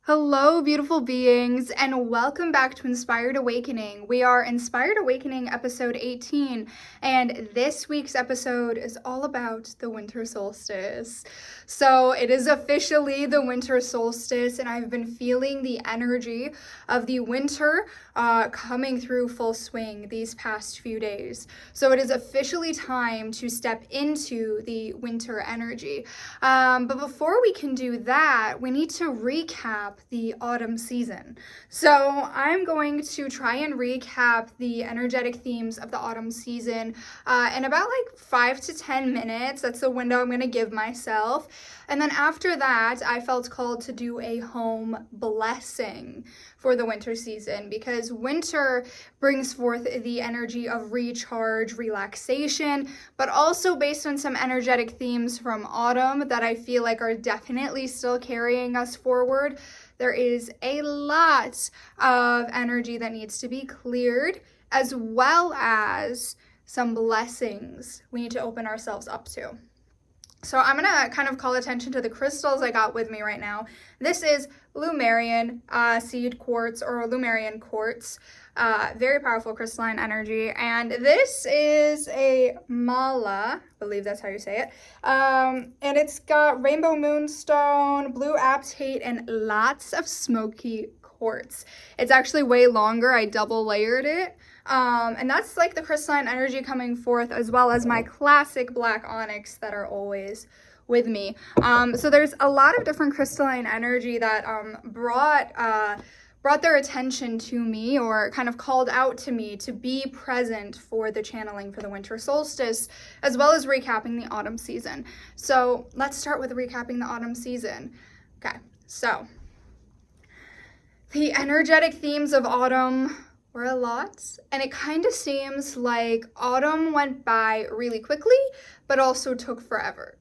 Hello, beautiful beings, and welcome back to Inspired Awakening. We are Inspired Awakening episode 18, and this week's episode is all about the winter solstice. So it is officially the winter solstice, and I've been feeling the energy of the winter coming through full swing these past few days. So it is officially time to step into the winter energy. But before we can do that, we need to recap the autumn season. So I'm going to try and recap the energetic themes of the autumn season in about like 5 to 10 minutes. That's the window I'm going to give myself. And then after that, I felt called to do a home blessing for the winter season because winter brings forth the energy of recharge, relaxation, but also based on some energetic themes from autumn that I feel like are definitely still carrying us forward. There is a lot of energy that needs to be cleared, as well as some blessings we need to open ourselves up to. So I'm going to kind of call attention to the crystals I got with me right now. This is Lumarian seed quartz or Lumarian quartz. Very powerful crystalline energy. And this is a mala, I believe that's how you say it. And it's got rainbow moonstone, blue apatite, and lots of smoky quartz. It's actually way longer. I double layered it. And that's like the crystalline energy coming forth, as well as my classic black onyx that are always with me. So there's a lot of different crystalline energy that brought their attention to me, or kind of called out to me to be present for the channeling for the winter solstice, as well as recapping the autumn season. So let's start with recapping the autumn season. Okay, so the energetic themes of autumn were a lot, and it kind of seems like autumn went by really quickly, but also took forever.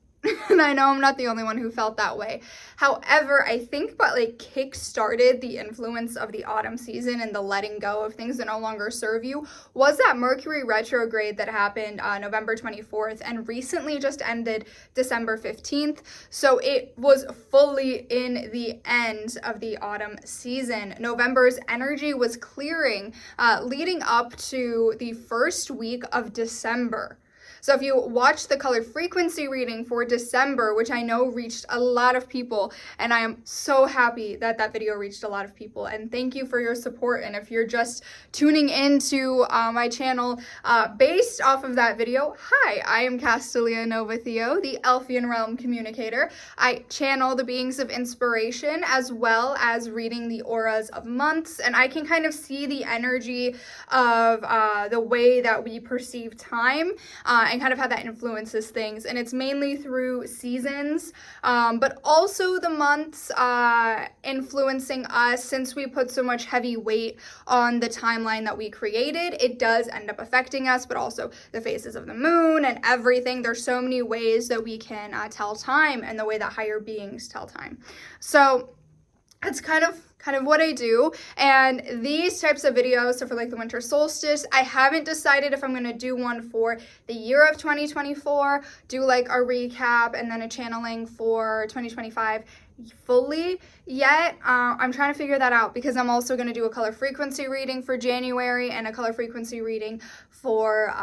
And I know I'm not the only one who felt that way. However, I think what kick-started the influence of the autumn season and the letting go of things that no longer serve you was that Mercury retrograde that happened November 24th and recently just ended December 15th. So it was fully in the end of the autumn season. November's energy was clearing, leading up to the first week of December. So if you watch the color frequency reading for December, which I know reached a lot of people, and I am so happy that that video reached a lot of people, and thank you for your support. And if you're just tuning into my channel based off of that video, hi, I am Castelia Nova Theo, the Elfian Realm communicator. I channel the beings of inspiration as well as reading the auras of months, and I can kind of see the energy of the way that we perceive time and kind of how that influences things. And it's mainly through seasons, but also the months influencing us. Since we put so much heavy weight on the timeline that we created, it does end up affecting us, but also the phases of the moon and everything. There's so many ways that we can tell time, and the way that higher beings tell time. So it's kind of what I do. And these types of videos, so for like the winter solstice, I haven't decided if I'm going to do one for the year of 2024, do like a recap and then a channeling for 2025 fully yet. I'm trying to figure that out, because I'm also going to do a color frequency reading for January and a color frequency reading for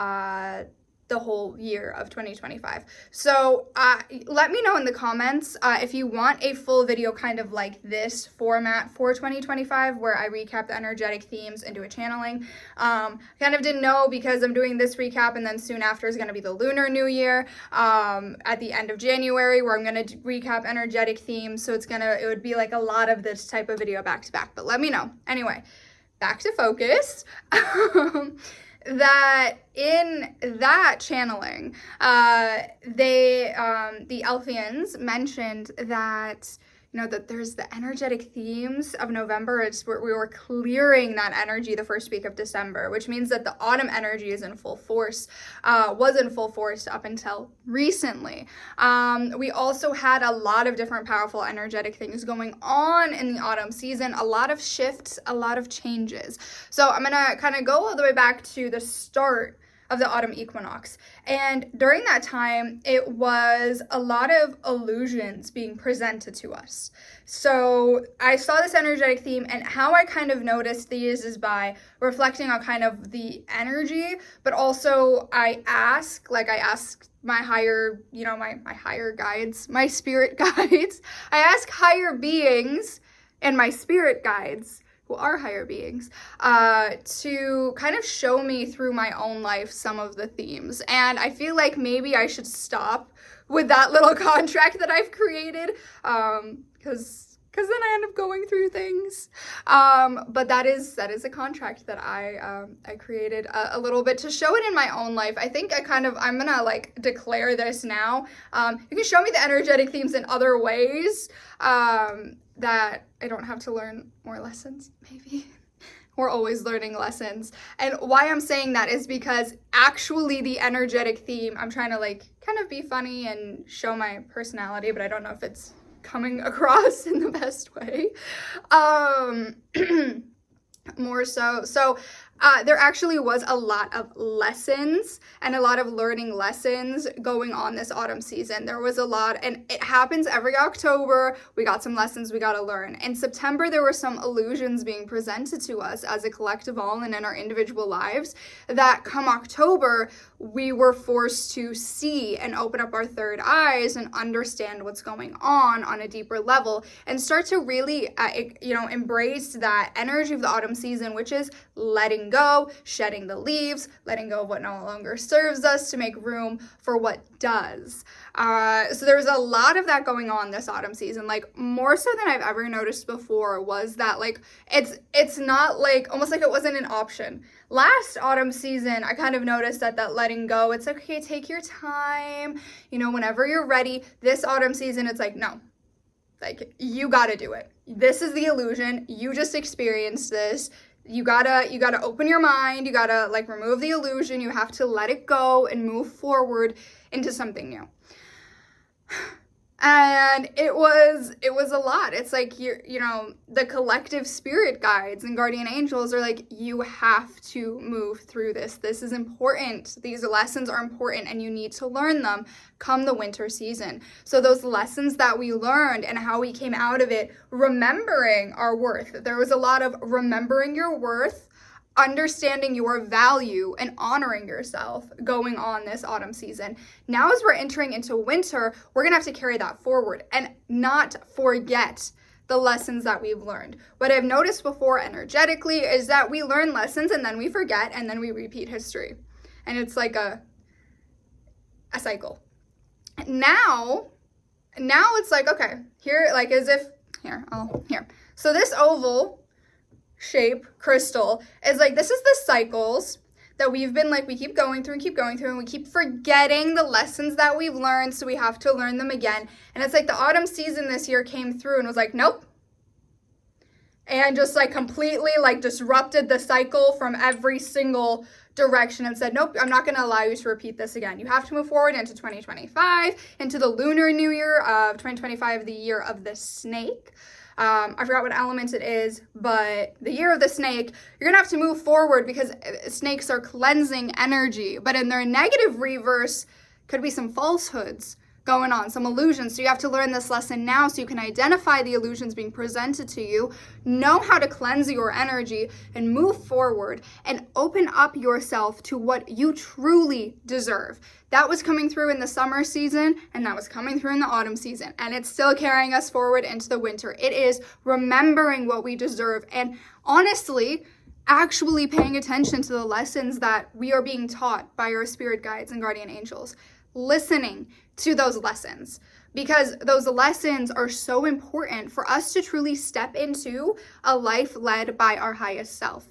the whole year of 2025. So let me know in the comments if you want a full video kind of like this format for 2025, where I recap the energetic themes and do a channeling. Kind of didn't know, because I'm doing this recap and then soon after is going to be the Lunar New Year at the end of January, where I'm going to recap energetic themes. So it would be like a lot of this type of video back to back, but let me know. Anyway, back to focus. That in that channeling, the Elfians mentioned that, that there's the energetic themes of November. It's where we were clearing that energy the first week of December, which means that the autumn energy is in full force, was in full force up until recently. We also had a lot of different powerful energetic things going on in the autumn season, a lot of shifts, a lot of changes. So I'm going to kind of go all the way back to the start of the autumn equinox. And during that time, it was a lot of illusions being presented to us. So I saw this energetic theme, and how I kind of noticed these is by reflecting on kind of the energy, but also I asked my higher, my higher guides, my spirit guides. I ask higher beings and my spirit guides, who are higher beings, to kind of show me through my own life some of the themes. And I feel like maybe I should stop with that little contract that I've created, because then I end up going through things. But that is a contract that I created a little bit to show it in my own life. I think I'm gonna like declare this now. You can show me the energetic themes in other ways, that I don't have to learn more lessons, maybe. We're always learning lessons. And why I'm saying that is because actually the energetic theme, I'm trying to like kind of be funny and show my personality, but I don't know if it's coming across in the best way. More so. So there actually was a lot of lessons and a lot of learning lessons going on this autumn season. There was a lot, and it happens every October. We got some lessons we got to learn. In September, there were some illusions being presented to us as a collective all and in our individual lives that come October, we were forced to see and open up our third eyes and understand what's going on a deeper level, and start to really, embrace that energy of the autumn season, which is letting go, shedding the leaves, letting go of what no longer serves us to make room for what does. So there was a lot of that going on this autumn season, like more so than I've ever noticed before. Was that like it's not like almost like it wasn't an option. Last autumn season, I kind of noticed that letting go, it's like, okay, take your time, whenever you're ready. This autumn season, it's like, no, like you gotta do it. This is the illusion. You just experienced this. You gotta open your mind. You gotta like remove the illusion. You have to let it go and move forward into something new. And it was a lot. It's like, the collective spirit guides and guardian angels are like, you have to move through this. This is important. These lessons are important, and you need to learn them come the winter season. So those lessons that we learned and how we came out of it, remembering our worth. There was a lot of remembering your worth, understanding your value, and honoring yourself going on this autumn season. Now, as we're entering into winter, we're gonna have to carry that forward and not forget the lessons that we've learned. What I've noticed before energetically is that we learn lessons and then we forget and then we repeat history. And it's like a cycle. Now it's like, okay, here, like as if, here. So this oval shape crystal is like, this is the cycles that we've been like, we keep going through, and we keep forgetting the lessons that we've learned, so we have to learn them again. And it's like the autumn season this year came through and was like, nope, and just like completely like disrupted the cycle from every single direction and said, nope, I'm not going to allow you to repeat this again. You have to move forward into 2025, into the lunar new year of 2025, the year of the snake. I forgot what element it is, but the year of the snake, you're going to have to move forward because snakes are cleansing energy. But in their negative reverse, could be some falsehoods going on, some illusions. So you have to learn this lesson now so you can identify the illusions being presented to you, know how to cleanse your energy, and move forward and open up yourself to what you truly deserve. That was coming through in the summer season, and that was coming through in the autumn season, and it's still carrying us forward into the winter. It is remembering what we deserve, and honestly, actually paying attention to the lessons that we are being taught by our spirit guides and guardian angels. Listening to those lessons, because those lessons are so important for us to truly step into a life led by our highest self.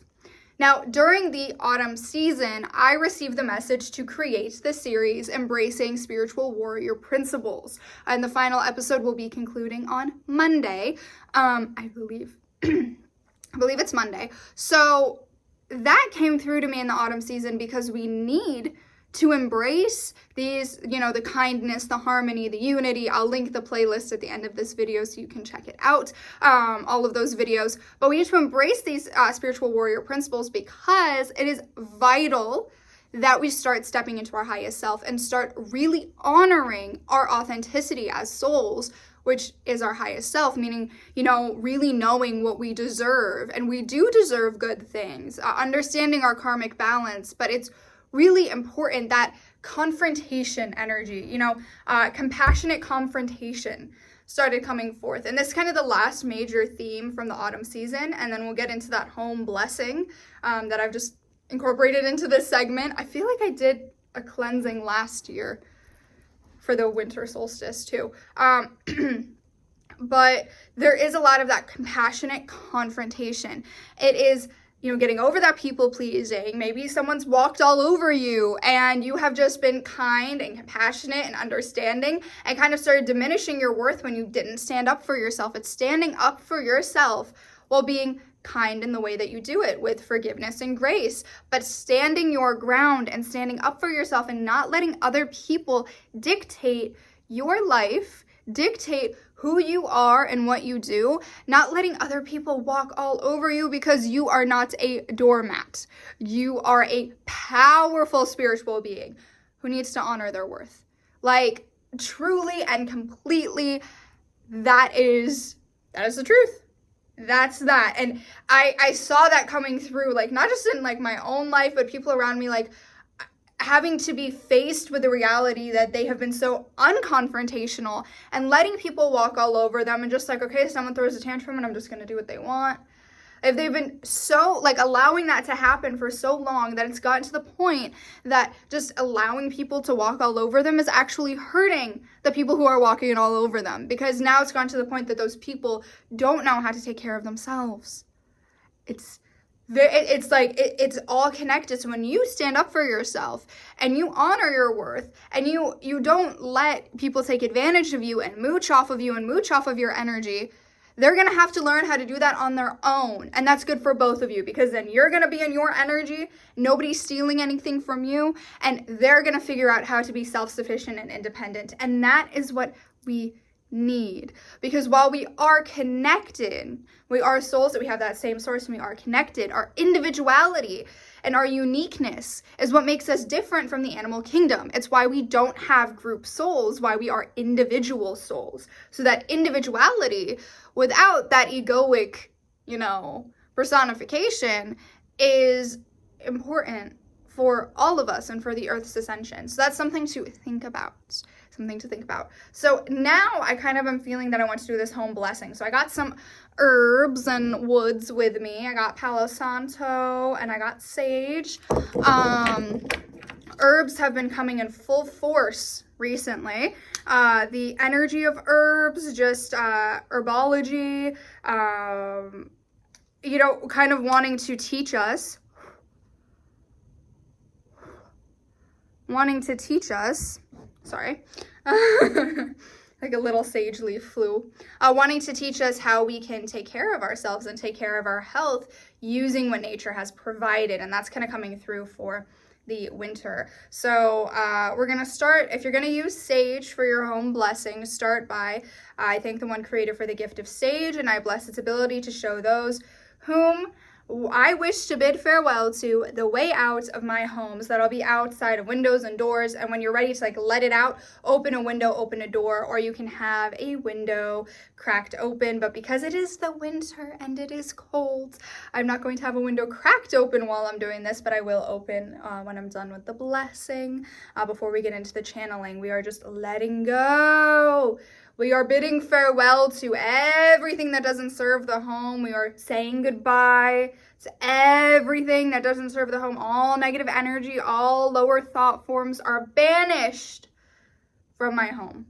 Now, during the autumn season, I received the message to create the series Embracing Spiritual Warrior Principles. And the final episode will be concluding on Monday. I believe it's Monday. So that came through to me in the autumn season because we need to embrace these, the kindness, the harmony, the unity. I'll link the playlist at the end of this video so you can check it out, all of those videos. But we need to embrace these spiritual warrior principles because it is vital that we start stepping into our highest self and start really honoring our authenticity as souls, which is our highest self, meaning, really knowing what we deserve. And we do deserve good things, understanding our karmic balance, but it's really important that confrontation energy, compassionate confrontation started coming forth. And this is kind of the last major theme from the autumn season. And then we'll get into that home blessing that I've just incorporated into this segment. I feel like I did a cleansing last year for the winter solstice too. But there is a lot of that compassionate confrontation. It is, getting over that people pleasing. Maybe someone's walked all over you and you have just been kind and compassionate and understanding and kind of started diminishing your worth when you didn't stand up for yourself. It's standing up for yourself while being kind in the way that you do it, with forgiveness and grace, but standing your ground and standing up for yourself and not letting other people dictate your life, dictate who you are and what you do, not letting other people walk all over you, because you are not a doormat. You are a powerful spiritual being who needs to honor their worth. Like, truly and completely, that is the truth. That's that. And I saw that coming through, like, not just in like my own life, but people around me, like, having to be faced with the reality that they have been so unconfrontational and letting people walk all over them and just like, okay, someone throws a tantrum and I'm just going to do what they want. If they've been so, like, allowing that to happen for so long that it's gotten to the point that just allowing people to walk all over them is actually hurting the people who are walking all over them, because now it's gotten to the point that those people don't know how to take care of themselves. It's all connected. So when you stand up for yourself and you honor your worth and you don't let people take advantage of you and mooch off of you and mooch off of your energy, they're going to have to learn how to do that on their own. And that's good for both of you, because then you're going to be in your energy, nobody's stealing anything from you, and they're going to figure out how to be self-sufficient and independent. And that is what we need, because while we are connected, we are souls, that we have that same source and we are connected, our individuality and our uniqueness is what makes us different from the animal kingdom. It's why we don't have group souls, why we are individual souls. So that individuality without that egoic, personification is important for all of us and for the Earth's ascension. So that's something to think about. So now I kind of am feeling that I want to do this home blessing. So I got some herbs and woods with me. I got Palo Santo and I got sage. Herbs have been coming in full force recently. The energy of herbs, just herbology, kind of wanting to teach us, sorry, like a little sage leaf flew, wanting to teach us how we can take care of ourselves and take care of our health using what nature has provided. And that's kind of coming through for the winter. So we're going to start, if you're going to use sage for your home blessing, start by, I thank the one creator for the gift of sage, and I bless its ability to show those whom I wish to bid farewell to the way out of my homes that'll be outside of windows and doors. And when you're ready to let it out, open a window, open a door, or you can have a window cracked open. But because it is the winter and it is cold, I'm not going to have a window cracked open while I'm doing this, but I will open when I'm done with the blessing. Before we get into the channeling, we are just letting go. We are bidding farewell to everything that doesn't serve the home. We are saying goodbye to everything that doesn't serve the home. All negative energy, all lower thought forms are banished from my home.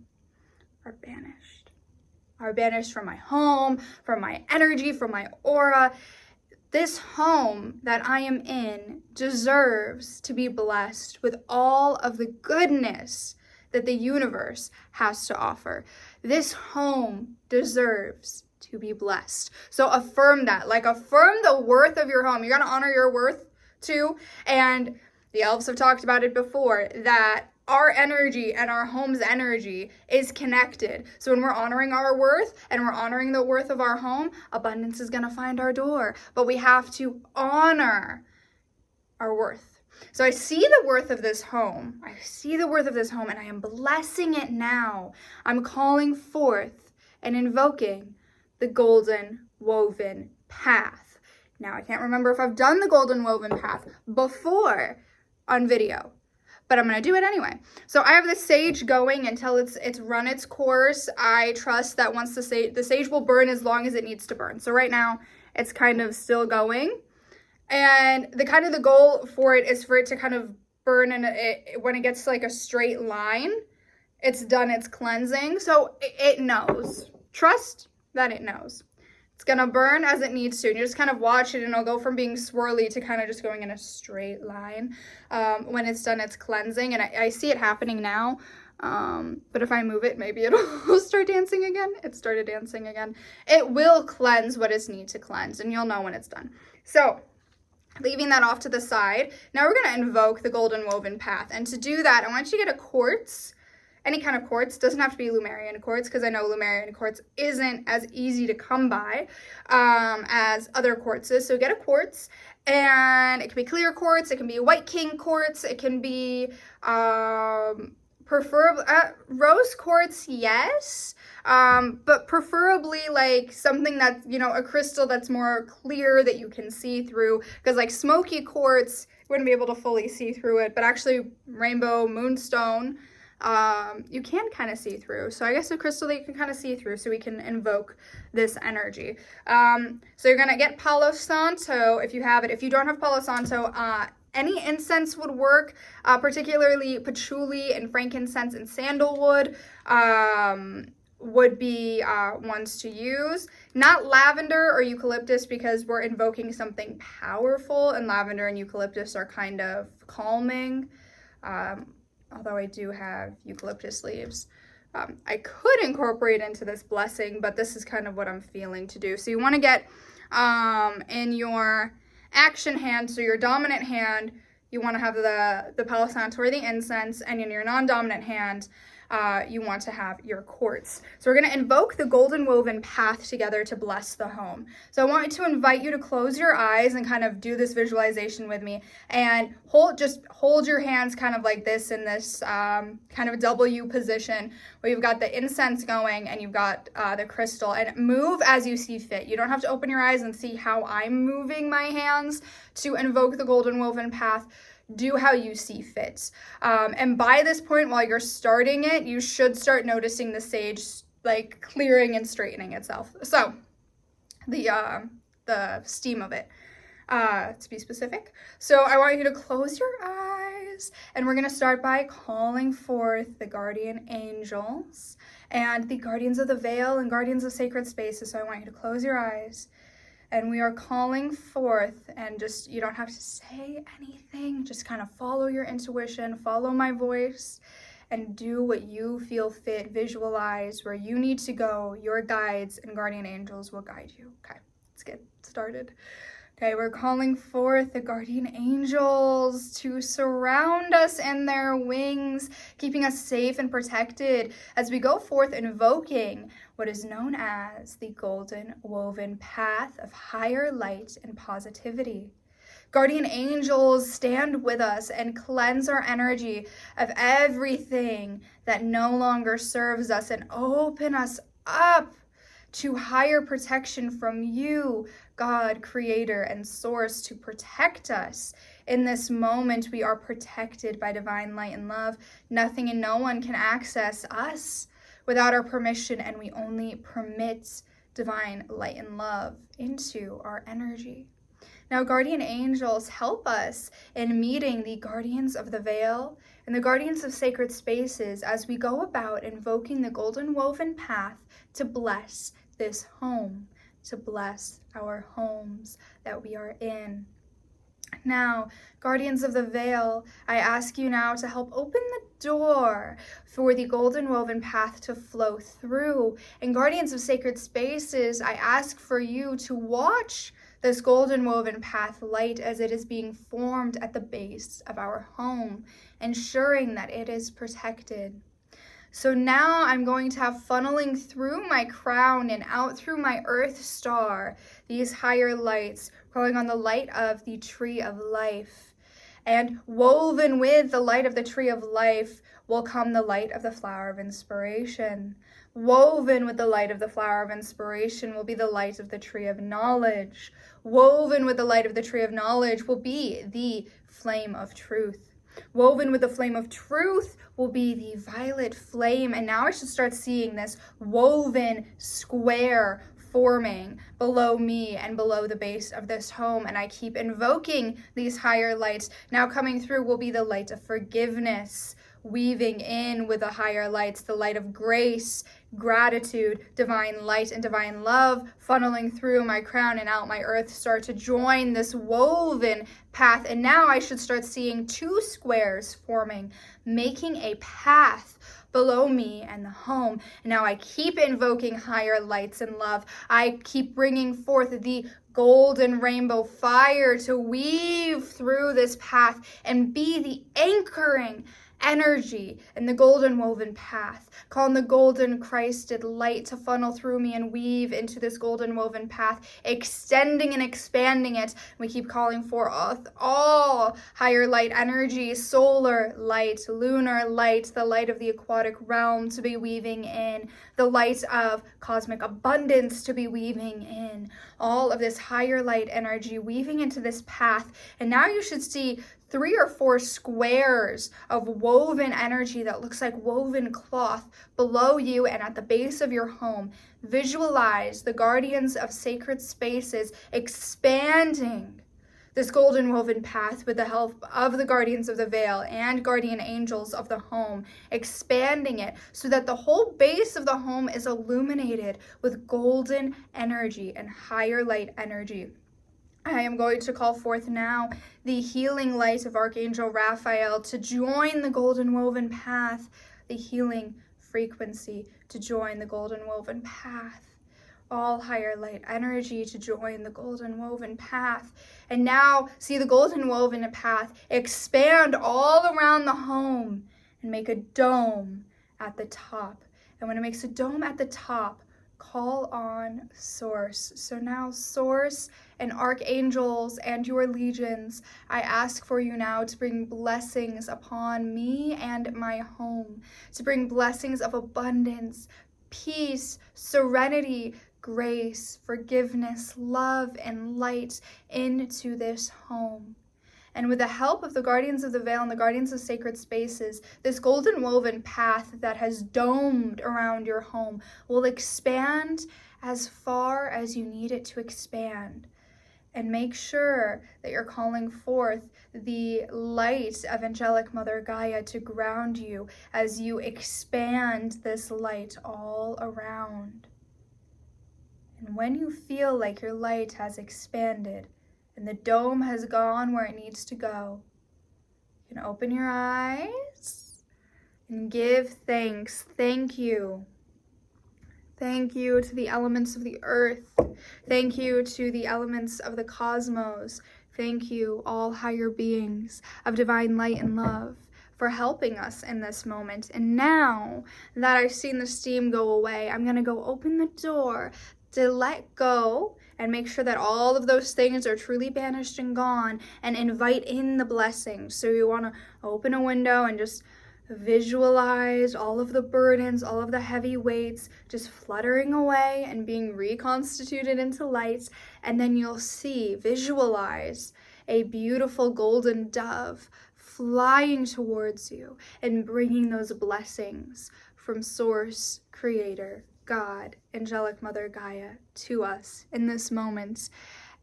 Are banished from my home, from my energy, from my aura. This home that I am in deserves to be blessed with all of the goodness that the universe has to offer. This home deserves to be blessed. So affirm that, affirm the worth of your home. You gotta honor your worth too. And the elves have talked about it before, that our energy and our home's energy is connected. So when we're honoring our worth and we're honoring the worth of our home, abundance is gonna find our door. But we have to honor our worth. So I see the worth of this home. I see the worth of this home, and I am blessing it now. I'm calling forth and invoking the golden woven path. Now, I can't remember if I've done the golden woven path before on video, but I'm going to do it anyway. So I have the sage going until it's run its course. I trust that once the sage will burn as long as it needs to burn. So right now it's kind of still going. And the goal for it is for it to kind of burn, and when it gets to like a straight line, it's done its cleansing. So it knows. Trust that it knows. It's going to burn as it needs to. And you just kind of watch it, and it'll go from being swirly to kind of just going in a straight line when it's done its cleansing. And I see it happening now. But if I move it, maybe it'll start dancing again. It started dancing again. It will cleanse what it needs to cleanse, and you'll know when it's done. So leaving that off to the side, now we're going to invoke the golden woven path. And to do that, I want you to get a quartz. Any kind of quartz. Doesn't have to be Lumarian quartz, because I know Lumarian quartz isn't as easy to come by as other quartzes. So get a quartz, and it can be clear quartz, it can be a white king quartz, it can be preferably rose quartz, yes, but preferably like something that's, a crystal that's more clear that you can see through, because like smoky quartz, you wouldn't be able to fully see through it, but actually rainbow moonstone, you can kind of see through. So I guess a crystal that you can kind of see through, so we can invoke this energy. So you're going to get Palo Santo if you have it. If you don't have Palo Santo, any incense would work, particularly patchouli and frankincense and sandalwood would be ones to use. Not lavender or eucalyptus, because we're invoking something powerful, and lavender and eucalyptus are kind of calming. Although I do have eucalyptus leaves. I could incorporate into this blessing, but this is kind of what I'm feeling to do. So you want to get in your action hand, so your dominant hand, you want to have the Palo Santo or the incense, and in your non-dominant hand, you want to have your quartz. So we're going to invoke the golden woven path together to bless the home. So I want to invite you to close your eyes and kind of do this visualization with me, and hold your hands kind of like this in this kind of W position, where you've got the incense going and you've got the crystal, and move as you see fit. You don't have to open your eyes and see how I'm moving my hands to invoke the golden woven path. Do how you see fit. And by this point, while you're starting it, you should start noticing the sage like clearing and straightening itself. So the steam of it, to be specific. So I want you to close your eyes, and we're going to start by calling forth the guardian angels and the guardians of the veil and guardians of sacred spaces. So I want you to close your eyes. And we are calling forth, and just, you don't have to say anything, just kind of follow your intuition, follow my voice, and do what you feel fit. Visualize where you need to go. Your guides and guardian angels will guide you. Okay, let's get started. Okay, we're calling forth the guardian angels to surround us in their wings, keeping us safe and protected as we go forth invoking what is known as the golden woven path of higher light and positivity. Guardian angels, stand with us and cleanse our energy of everything that no longer serves us, and open us up to higher protection from you, God, creator and source, to protect us. In this moment, we are protected by divine light and love. Nothing and no one can access us without our permission, and we only permit divine light and love into our energy. Now, guardian angels, help us in meeting the guardians of the veil and the guardians of sacred spaces as we go about invoking the golden woven path to bless this home, to bless our homes that we are in. Now, guardians of the veil, I ask you now to help open the door for the golden woven path to flow through. And guardians of sacred spaces, I ask for you to watch this golden woven path light as it is being formed at the base of our home, ensuring that it is protected. So now I'm going to have funneling through my crown and out through my earth star, these higher lights, calling on the light of the tree of life. And woven with the light of the tree of life will come the light of the flower of inspiration. Woven with the light of the flower of inspiration will be the light of the tree of knowledge. Woven with the light of the tree of knowledge will be the flame of truth. Woven with the flame of truth will be the violet flame. And now I should start seeing this woven square forming below me and below the base of this home. And I keep invoking these higher lights. Now coming through will be the light of forgiveness, weaving in with the higher lights, the light of grace, gratitude, divine light, and divine love funneling through my crown and out my earth start to join this woven path. And now I should start seeing two squares forming, making a path below me and the home. And now I keep invoking higher lights and love. I keep bringing forth the golden rainbow fire to weave through this path and be the anchoring energy in the golden woven path, calling the golden Christed light to funnel through me and weave into this golden woven path, extending and expanding it. We keep calling for all higher light energy, solar light, lunar light, the light of the aquatic realm to be weaving in, the light of cosmic abundance to be weaving in, all of this higher light energy weaving into this path. And now you should see 3 or 4 squares of woven energy that looks like woven cloth below you and at the base of your home. Visualize the guardians of sacred spaces expanding this golden woven path with the help of the guardians of the veil and guardian angels of the home, expanding it so that the whole base of the home is illuminated with golden energy and higher light energy. I am going to call forth now the healing light of Archangel Raphael to join the golden woven path, the healing frequency to join the golden woven path, all higher light energy to join the golden woven path. And now see the golden woven path expand all around the home and make a dome at the top. And when it makes a dome at the top, call on Source. So now Source and archangels and your legions, I ask for you now to bring blessings upon me and my home, to bring blessings of abundance, peace, serenity, grace, forgiveness, love, and light into this home. And with the help of the guardians of the veil and the guardians of sacred spaces, this golden woven path that has domed around your home will expand as far as you need it to expand. And make sure that you're calling forth the light of angelic Mother Gaia to ground you as you expand this light all around. And when you feel like your light has expanded and the dome has gone where it needs to go, you can open your eyes and give thanks. Thank you. Thank you to the elements of the earth. Thank you to the elements of the cosmos. Thank you, all higher beings of divine light and love, for helping us in this moment. And now that I've seen the steam go away, I'm going to go open the door to let go and make sure that all of those things are truly banished and gone, and invite in the blessings. So you want to open a window and just visualize all of the burdens, all of the heavy weights just fluttering away and being reconstituted into light. And then you'll see, visualize a beautiful golden dove flying towards you and bringing those blessings from Source, Creator, God, angelic Mother Gaia to us in this moment.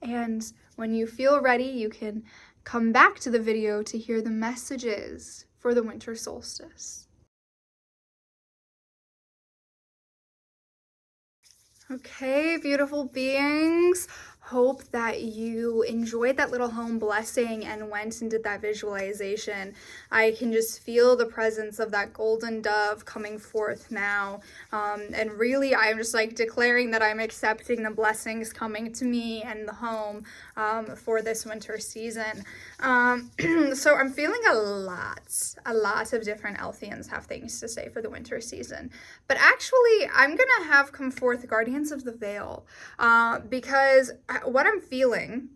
And when you feel ready, you can come back to the video to hear the messages for the winter solstice. Okay, beautiful beings. Hope that you enjoyed that little home blessing and went and did that visualization. I can just feel the presence of that golden dove coming forth now. And really, I'm just like declaring that I'm accepting the blessings coming to me and the home for this winter season. So I'm feeling a lot of different Elthians have things to say for the winter season. But actually, I'm going to have come forth Guardians of the Veil because what I'm feeling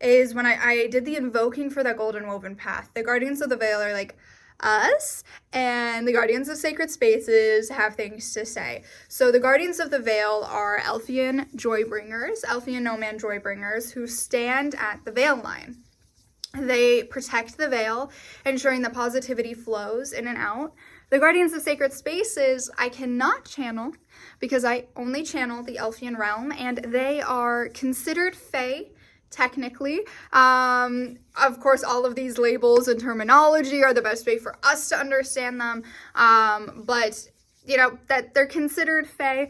is when I did the invoking for that golden woven path. The guardians of the veil are like us, and the guardians of sacred spaces have things to say. So the guardians of the veil are Elfian joybringers, Elfian no man joybringers, who stand at the veil line. They protect the veil, ensuring that positivity flows in and out. The guardians of sacred spaces I cannot channel because I only channel the Elfian realm, and they are considered fae, technically. Of course, all of these labels and terminology are the best way for us to understand them, but you know that they're considered fae.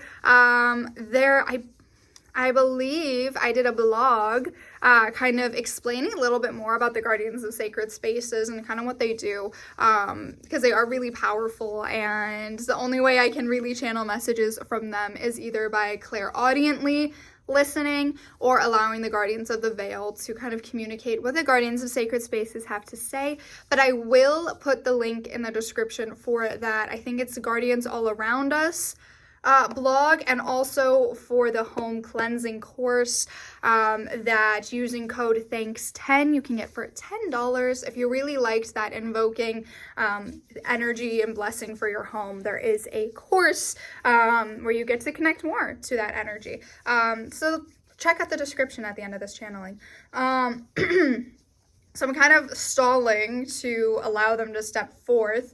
I believe I did a blog kind of explaining a little bit more about the guardians of sacred spaces and kind of what they do, because they are really powerful, and the only way I can really channel messages from them is either by clairaudiently listening or allowing the guardians of the veil to kind of communicate what the guardians of sacred spaces have to say. But I will put the link in the description for that. I think it's Guardians All Around Us blog, and also for the home cleansing course that using code THANKS10 you can get for $10. If you really liked that invoking energy and blessing for your home, there is a course where you get to connect more to that energy. So check out the description at the end of this channeling. So I'm kind of stalling to allow them to step forth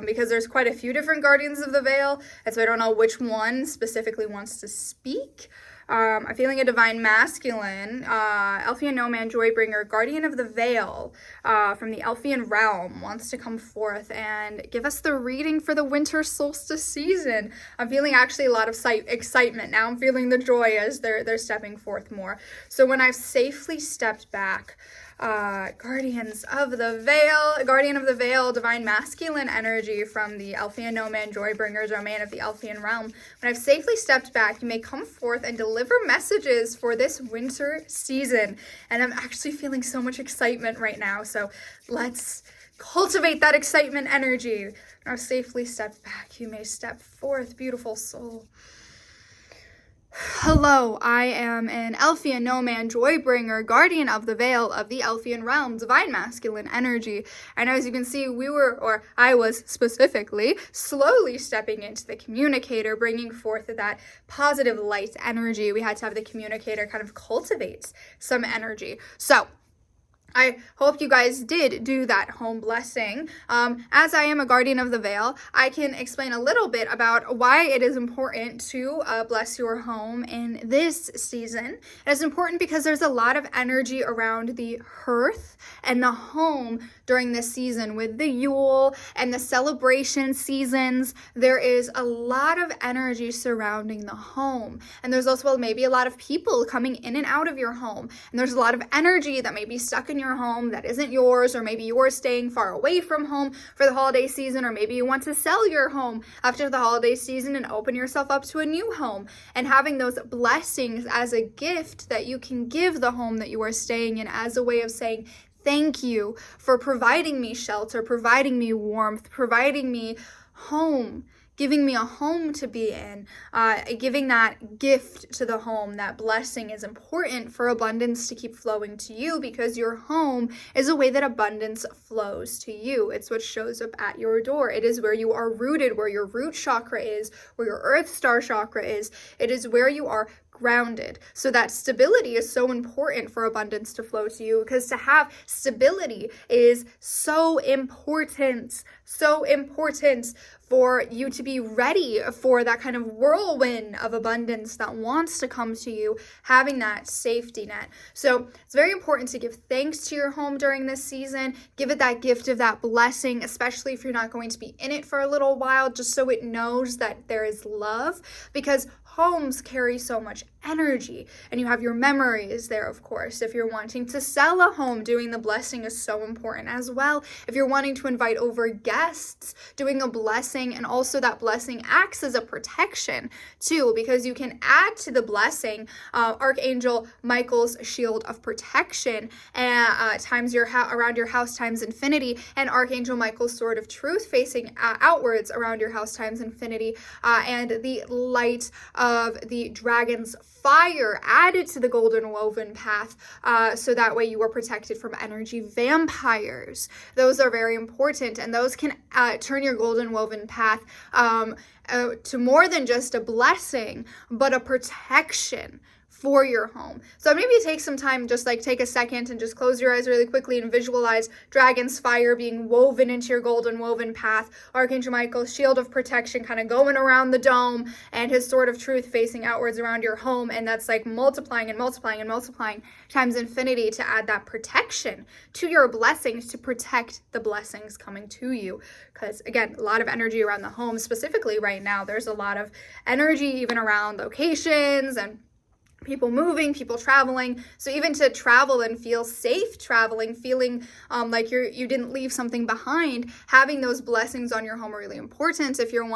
because there's quite a few different guardians of the veil, and so I don't know which one specifically wants to speak. I'm feeling a divine masculine, Elfian no man joybringer, guardian of the veil from the Elfian realm wants to come forth and give us the reading for the winter solstice season. I'm feeling actually a lot of excitement now. I'm feeling the joy as they're stepping forth more. So when I've safely stepped back, guardians of the veil, guardian of the veil, divine masculine energy from the Elfian no man joybringers, domain of the Elfian realm. When I've safely stepped back, you may come forth and deliver messages for this winter season. And I'm actually feeling so much excitement right now. So let's cultivate that excitement energy. When I've safely stepped back, you may step forth, beautiful soul. Hello, I am an Elfian no man joybringer, guardian of the veil of the Elfian realm, divine masculine energy. And as you can see, I was specifically slowly stepping into the communicator, bringing forth that positive light energy. We had to have the communicator kind of cultivate some energy. So I hope you guys did do that home blessing. As I am a guardian of the veil, I can explain a little bit about why it is important to bless your home in this season. It is important because there's a lot of energy around the hearth and the home during this season. With the Yule and the celebration seasons, there is a lot of energy surrounding the home. And there's also maybe a lot of people coming in and out of your home. And there's a lot of energy that may be stuck in your home that isn't yours, or maybe you're staying far away from home for the holiday season, or maybe you want to sell your home after the holiday season and open yourself up to a new home. And having those blessings as a gift that you can give the home that you are staying in as a way of saying, thank you for providing me shelter, providing me warmth, providing me home, giving me a home to be in, giving that gift to the home. That blessing is important for abundance to keep flowing to you, because your home is a way that abundance flows to you. It's what shows up at your door. It is where you are rooted, where your root chakra is, where your earth star chakra is. It is where you are grounded. So that stability is so important for abundance to flow to you, because to have stability is so important for you to be ready for that kind of whirlwind of abundance that wants to come to you, having that safety net. So it's very important to give thanks to your home during this season. Give it that gift of that blessing, especially if you're not going to be in it for a little while, just so it knows that there is love, because homes carry so much energy, and you have your memories there, of course. If you're wanting to sell a home, doing the blessing is so important as well. If you're wanting to invite over guests, doing a blessing, and also that blessing acts as a protection too, because you can add to the blessing Archangel Michael's shield of protection times around your house times infinity, and Archangel Michael's sword of truth facing outwards around your house times infinity, and the light of the dragon's fire added to the golden woven path, so that way you are protected from energy vampires. Those are very important, and those can turn your golden woven path to more than just a blessing, but a protection for your home. So maybe take some time, just like take a second and just close your eyes really quickly and visualize dragon's fire being woven into your golden woven path, Archangel Michael's shield of protection kind of going around the dome, and his sword of truth facing outwards around your home, and that's like multiplying and multiplying and multiplying times infinity to add that protection to your blessings, to protect the blessings coming to you. Because again, a lot of energy around the home, specifically right now. There's a lot of energy even around locations and people moving, people traveling. So even to travel and feel safe traveling, feeling like you didn't leave something behind, having those blessings on your home are really important. If you're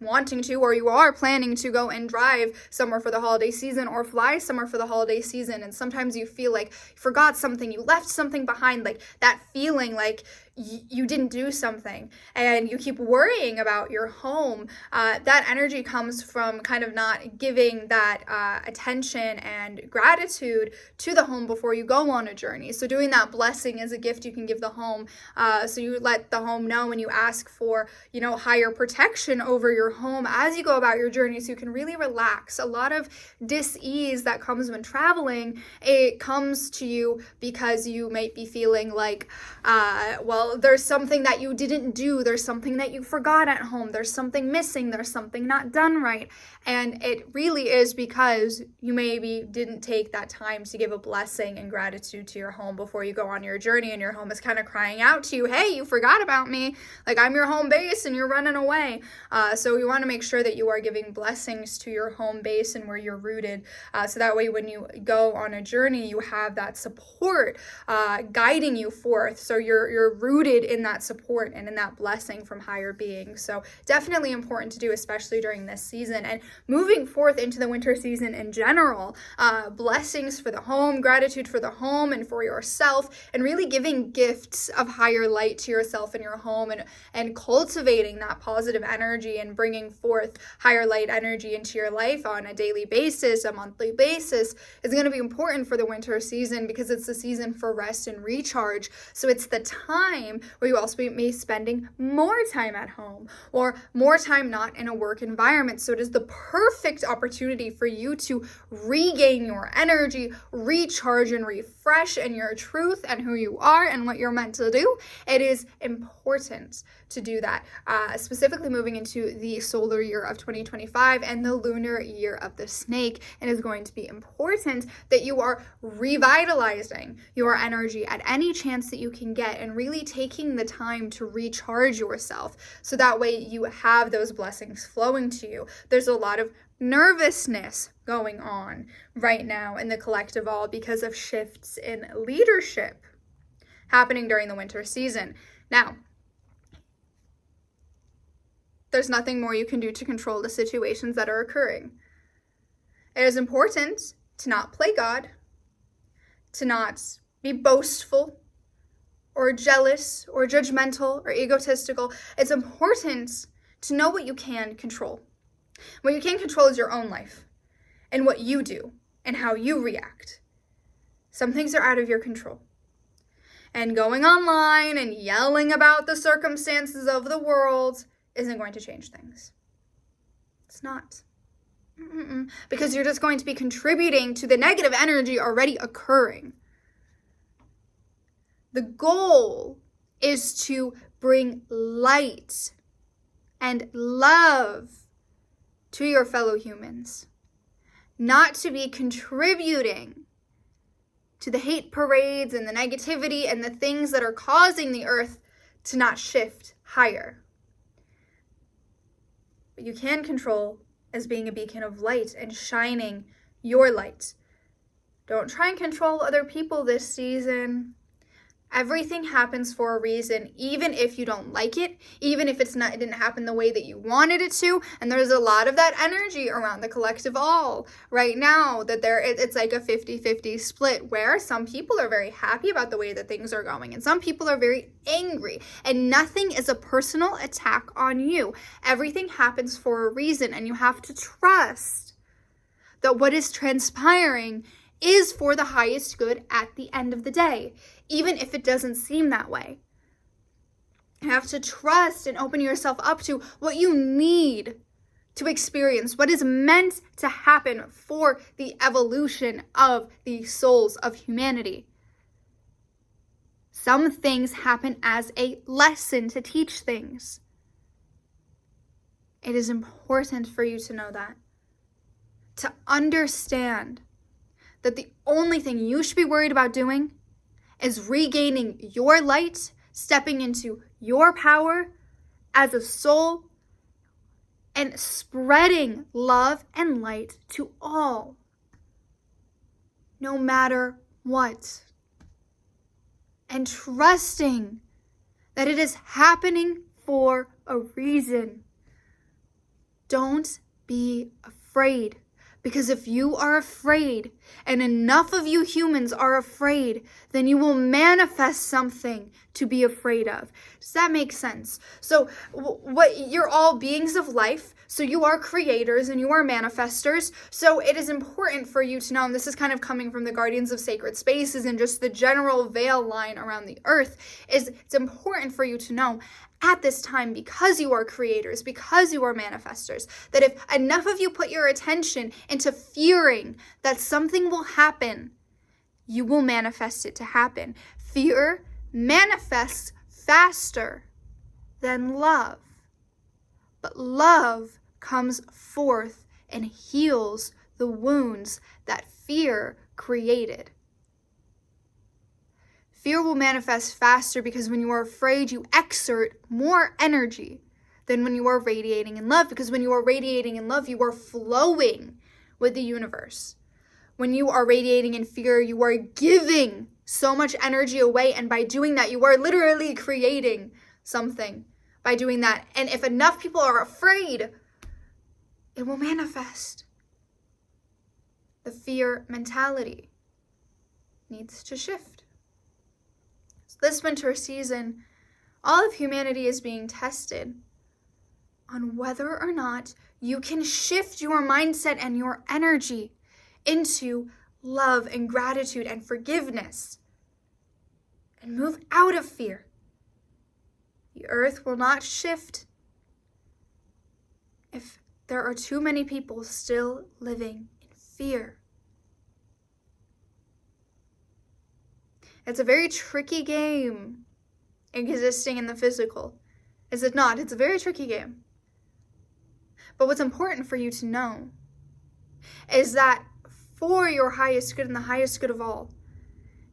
wanting to, or you are planning to go and drive somewhere for the holiday season or fly somewhere for the holiday season, and sometimes you feel like you forgot something, you left something behind, like that feeling like you didn't do something, and you keep worrying about your home, that energy comes from kind of not giving that attention and gratitude to the home before you go on a journey. So doing that blessing is a gift you can give the home. So you let the home know, and you ask for, higher protection over your home as you go about your journey, so you can really relax. A lot of dis-ease that comes when traveling, it comes to you because you might be feeling like, there's something that you didn't do, there's something that you forgot at home, there's something missing, there's something not done right. And it really is because you maybe didn't take that time to give a blessing and gratitude to your home before you go on your journey, and your home is kind of crying out to you, hey, you forgot about me, like I'm your home base and you're running away. So you want to make sure that you are giving blessings to your home base and where you're rooted, so that way when you go on a journey, you have that support guiding you forth. So you're rooted in that support and in that blessing from higher beings. So definitely important to do, especially during this season. And moving forth into the winter season in general, blessings for the home, gratitude for the home and for yourself, and really giving gifts of higher light to yourself and your home, and cultivating that positive energy and bringing forth higher light energy into your life on a daily basis, a monthly basis, is going to be important for the winter season, because it's the season for rest and recharge. So it's the time where you also may be spending more time at home, or more time not in a work environment. So it is the perfect opportunity for you to regain your energy, recharge and refresh in your truth and who you are and what you're meant to do. It is important to do that, specifically moving into the solar year of 2025 and the lunar year of the snake. It is going to be important that you are revitalizing your energy at any chance that you can get, and really taking the time to recharge yourself, so that way you have those blessings flowing to you. There's a lot of nervousness going on right now in the collective all because of shifts in leadership happening during the winter season. Now, there's nothing more you can do to control the situations that are occurring. It is important to not play God, to not be boastful or jealous or judgmental or egotistical. It's important to know what you can control. What you can control is your own life and what you do and how you react. Some things are out of your control. And going online and yelling about the circumstances of the world isn't going to change things. It's not. Because you're just going to be contributing to the negative energy already occurring. The goal is to bring light and love to your fellow humans, not to be contributing to the hate parades and the negativity and the things that are causing the earth to not shift higher. What you can control is being a beacon of light and shining your light. Don't try and control other people this season. Everything happens for a reason, even if you don't like it, even if it didn't happen the way that you wanted it to. And there's a lot of that energy around the collective all right now, that it's like a 50-50 split, where some people are very happy about the way that things are going and some people are very angry. And nothing is a personal attack on you. Everything happens for a reason, and you have to trust that what is transpiring is for the highest good at the end of the day, even if it doesn't seem that way. You have to trust and open yourself up to what you need to experience, what is meant to happen for the evolution of the souls of humanity. Some things happen as a lesson to teach things. It is important for you to know that. To understand that the only thing you should be worried about doing is regaining your light, stepping into your power as a soul, and spreading love and light to all, no matter what. And trusting that it is happening for a reason. Don't be afraid. Because if you are afraid, and enough of you humans are afraid, then you will manifest something to be afraid of. Does that make sense? So you're all beings of life, so you are creators and you are manifestors. So it is important for you to know, and this is kind of coming from the Guardians of Sacred Spaces and just the general veil line around the earth, is it's important for you to know at this time, because you are creators, because you are manifestors, that if enough of you put your attention into fearing that something will happen, you will manifest it to happen. Fear manifests faster than love. But love comes forth and heals the wounds that fear created. Fear will manifest faster because when you are afraid, you exert more energy than when you are radiating in love. Because when you are radiating in love, you are flowing with the universe. When you are radiating in fear, you are giving so much energy away. And by doing that, you are literally creating something by doing that. And if enough people are afraid, it will manifest. The fear mentality needs to shift. This winter season, all of humanity is being tested on whether or not you can shift your mindset and your energy into love and gratitude and forgiveness and move out of fear. The earth will not shift if there are too many people still living in fear. It's a very tricky game existing in the physical. Is it not? It's a very tricky game. But what's important for you to know is that for your highest good and the highest good of all,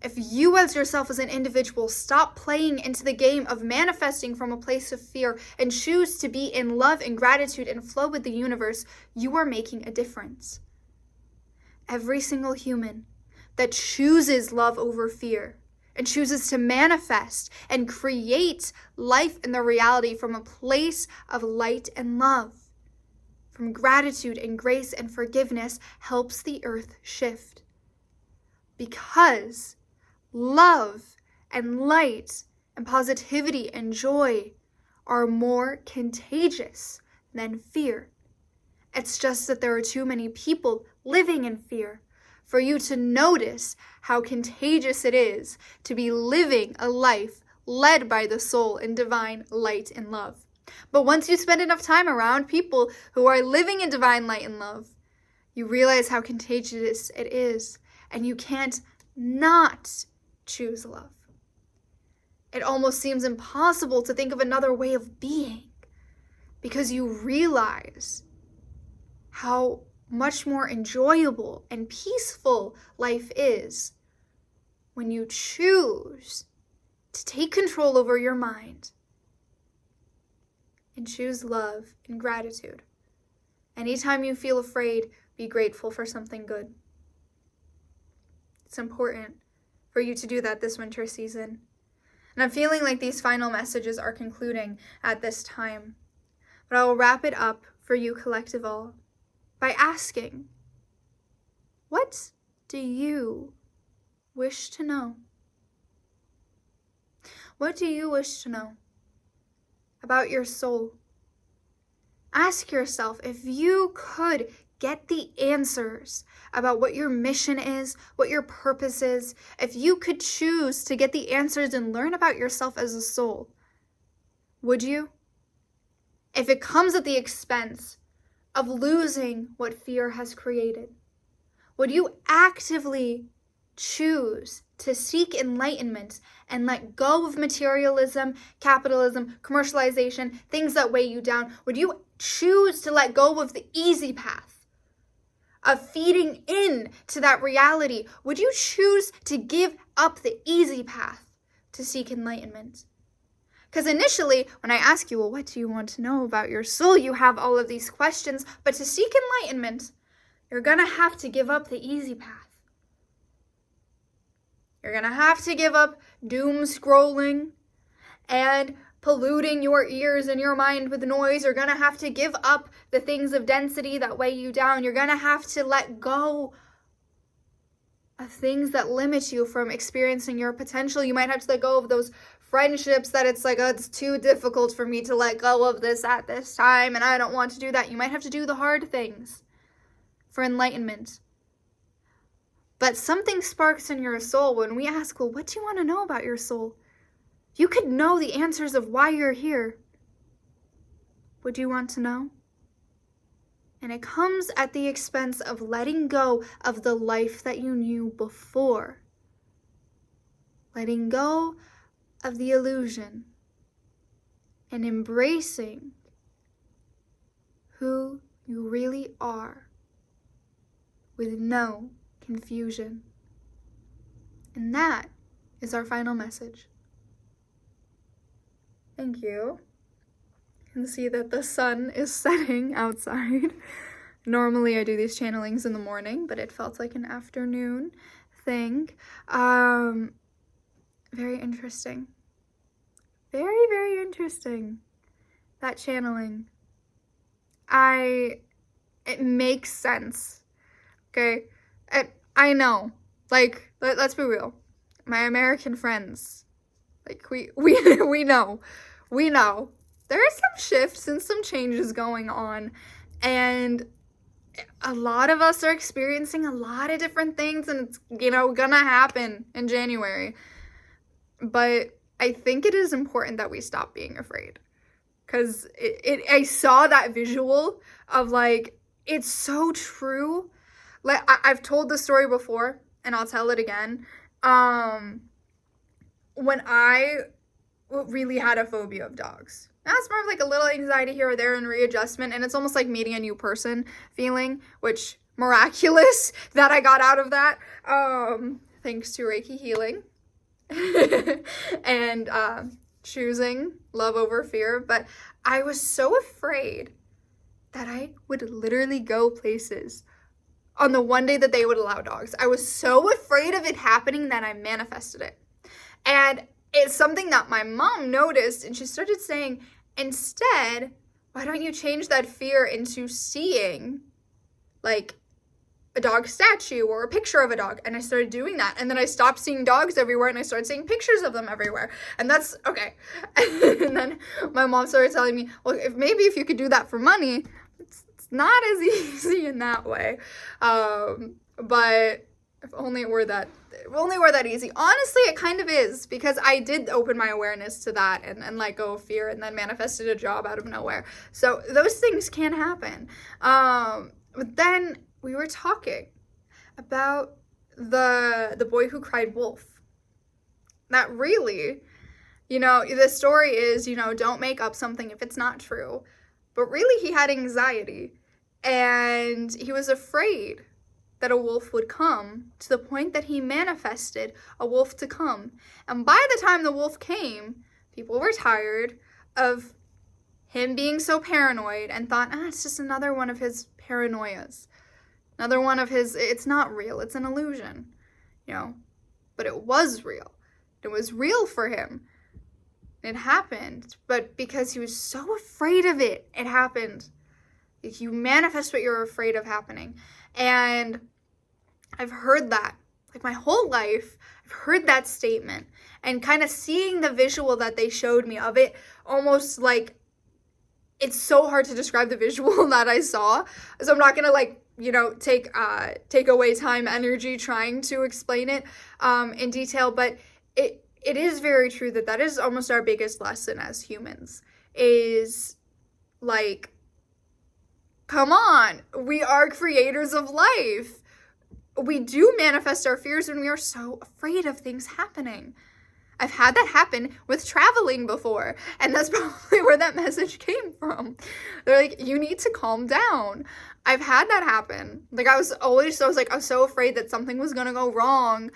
if you as yourself as an individual stop playing into the game of manifesting from a place of fear and choose to be in love and gratitude and flow with the universe, you are making a difference. Every single human that chooses love over fear and chooses to manifest and create life in the reality from a place of light and love, from gratitude and grace and forgiveness, helps the earth shift. Because love and light and positivity and joy are more contagious than fear. It's just that there are too many people living in fear for you to notice how contagious it is to be living a life led by the soul in divine light and love. But once you spend enough time around people who are living in divine light and love, you realize how contagious it is, and you can't not choose love. It almost seems impossible to think of another way of being, because you realize how much more enjoyable and peaceful life is when you choose to take control over your mind and choose love and gratitude. Anytime you feel afraid, be grateful for something good. It's important for you to do that this winter season. And I'm feeling like these final messages are concluding at this time. But I will wrap it up for you, collective all, by asking, what do you wish to know? What do you wish to know about your soul? Ask yourself, if you could get the answers about what your mission is, what your purpose is, if you could choose to get the answers and learn about yourself as a soul, would you? If it comes at the expense of losing what fear has created, would you actively choose to seek enlightenment and let go of materialism, capitalism, commercialization, things that weigh you down? Would you choose to let go of the easy path of feeding in to that reality? Would you choose to give up the easy path to seek enlightenment? Because initially, when I ask you, well, what do you want to know about your soul? You have all of these questions, but to seek enlightenment, you're going to have to give up the easy path. You're going to have to give up doom scrolling and polluting your ears and your mind with noise. You're going to have to give up the things of density that weigh you down. You're going to have to let go of things that limit you from experiencing your potential. You might have to let go of those friendships that it's like, oh, it's too difficult for me to let go of this at this time, and I don't want to do that. You might have to do the hard things for enlightenment. But something sparks in your soul when we ask, well, what do you want to know about your soul? If you could know the answers of why you're here, would you want to know? And it comes at the expense of letting go of the life that you knew before. Letting go of the illusion and embracing who you really are with no confusion. And that is our final message. Thank you. You can see that the sun is setting outside. Normally I do these channelings in the morning, but it felt like an afternoon thing. Very interesting. Very, very interesting. That channeling. It makes sense. Okay? I know. Like, let's be real. My American friends, like, we know. We know. There are some shifts and some changes going on, and a lot of us are experiencing a lot of different things, and it's, gonna happen in January. But I think it is important that we stop being afraid, because I saw that visual of, like, it's so true. Like, I've told this story before, and I'll tell it again. When I really had a phobia of dogs. That's more of like a little anxiety here or there and readjustment, and it's almost like meeting a new person feeling, which miraculous that I got out of that, thanks to Reiki healing and choosing love over fear. But I was so afraid that I would literally go places on the one day that they would allow dogs. I was so afraid of it happening that I manifested it. And it's something that my mom noticed, and she started saying, instead, why don't you change that fear into seeing, like, a dog statue or a picture of a dog? And I started doing that. And then I stopped seeing dogs everywhere, and I started seeing pictures of them everywhere. And that's, okay. And then my mom started telling me, well, if you could do that for money, it's not as easy in that way. But if only it were that easy. Honestly, it kind of is, because I did open my awareness to that and let go of fear, and then manifested a job out of nowhere. So those things can happen. But then we were talking about the boy who cried wolf. That really, the story is, don't make up something if it's not true. But really, he had anxiety, and he was afraid that a wolf would come, to the point that he manifested a wolf to come. And by the time the wolf came, people were tired of him being so paranoid and thought, it's just another one of his paranoias. Another one of his, it's not real, it's an illusion, But it was real. It was real for him. It happened, but because he was so afraid of it, it happened. You manifest what you're afraid of happening. And I've heard that, like, my whole life. I've heard that statement, and kind of seeing the visual that they showed me of it, almost like, it's so hard to describe the visual that I saw, so I'm not gonna take away time, energy trying to explain it in detail, but it is very true that is almost our biggest lesson as humans, is like, come on, we are creators of life. We do manifest our fears when we are so afraid of things happening. I've had that happen with traveling before, and that's probably where that message came from. They're like, you need to calm down. I've had that happen. Like, I was so afraid that something was gonna go wrong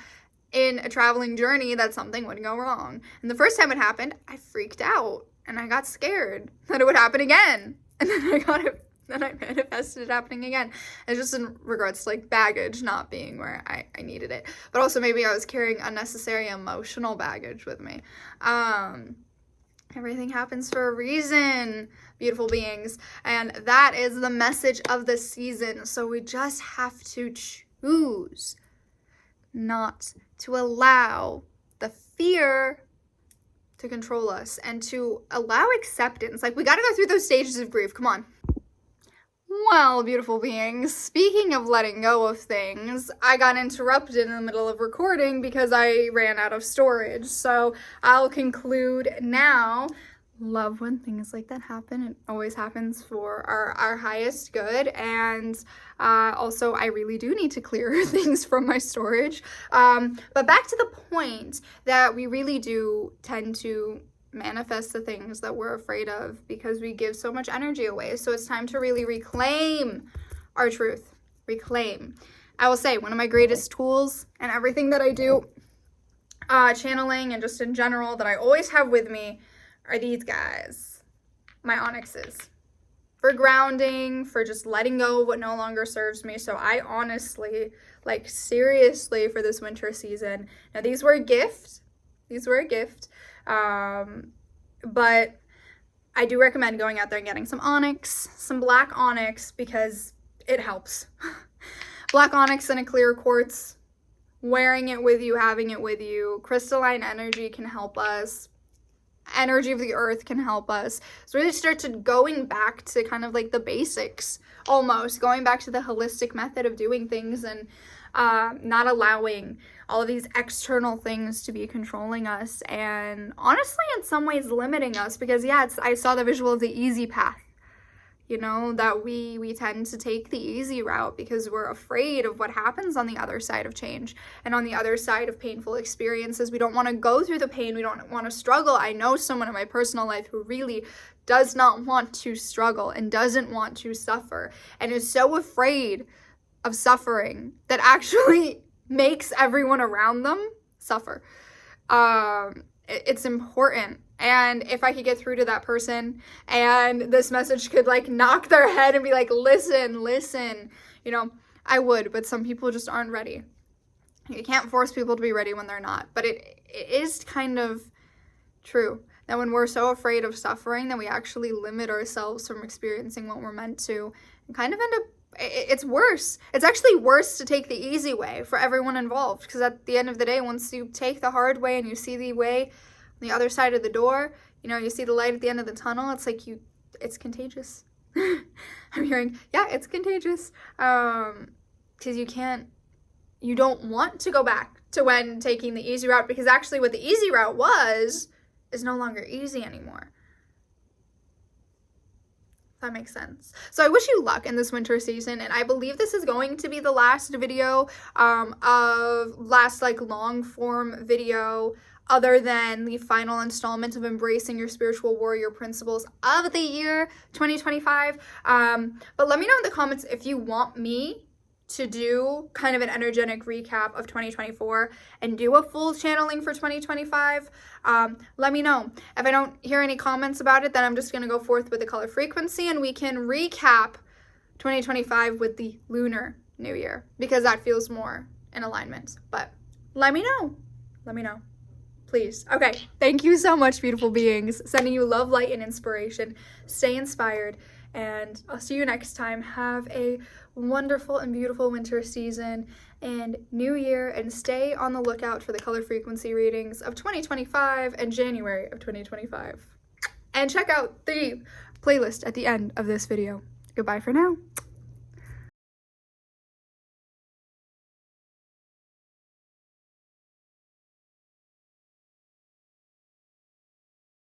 in a traveling journey, that something would go wrong. And the first time it happened, I freaked out, and I got scared that it would happen again. And then I manifested it happening again. It's just in regards to like baggage not being where I needed it. But also maybe I was carrying unnecessary emotional baggage with me. Everything happens for a reason, beautiful beings. And that is the message of the season. So we just have to choose not to allow the fear to control us and to allow acceptance. Like, we got to go through those stages of grief. Come on. Well, beautiful beings, speaking of letting go of things, I got interrupted in the middle of recording because I ran out of storage. So I'll conclude now. Love when things like that happen. It always happens for our highest good. And also, I really do need to clear things from my storage. But back to the point that we really do tend to manifest the things that we're afraid of because we give so much energy away. So it's time to really reclaim our truth. Reclaim. I will say, one of my greatest tools and everything that I do, channeling and just in general, that I always have with me are these guys, my onyxes. For grounding, for just letting go of what no longer serves me. So I honestly, like, seriously, for this winter season, now these were a gift. But I do recommend going out there and getting some onyx, some black onyx, because it helps. Black onyx and a clear quartz, wearing it with you, having it with you. Crystalline energy can help us. Energy of the earth can help us. So really start to going back to kind of like the basics, almost going back to the holistic method of doing things, and not allowing all of these external things to be controlling us, and honestly in some ways limiting us, because I saw the visual of the easy path, that we tend to take the easy route because we're afraid of what happens on the other side of change and on the other side of painful experiences. We don't want to go through the pain. We don't want to struggle. I know someone in my personal life who really does not want to struggle and doesn't want to suffer and is so afraid of suffering that actually makes everyone around them suffer. It's important. And if I could get through to that person and this message could like knock their head and be like, listen, I would, but some people just aren't ready. You can't force people to be ready when they're not. But it is kind of true that when we're so afraid of suffering that we actually limit ourselves from experiencing what we're meant to, and kind of end up, it's worse. It's actually worse to take the easy way for everyone involved, because at the end of the day, once you take the hard way and you see the way on the other side of the door, you see the light at the end of the tunnel, it's like it's contagious. I'm hearing, it's contagious. Because you don't want to go back to when taking the easy route, because actually what the easy route was is no longer easy anymore. That makes sense. So I wish you luck in this winter season, and I believe this is going to be the last video long form video other than the final installment of Embracing Your Spiritual Warrior Principles of the year 2025. But let me know in the comments if you want me to do kind of an energetic recap of 2024 and do a full channeling for 2025. Let me know. If I don't hear any comments about it, then I'm just going to go forth with the color frequency, and we can recap 2025 with the lunar new year, because that feels more in alignment. But let me know. Please. Okay. Thank you so much, beautiful beings. Sending you love, light, and inspiration. Stay inspired, and I'll see you next time. Have a wonderful and beautiful winter season and new year, and stay on the lookout for the color frequency readings of 2025 and January of 2025. And check out the playlist at the end of this video. Goodbye for now.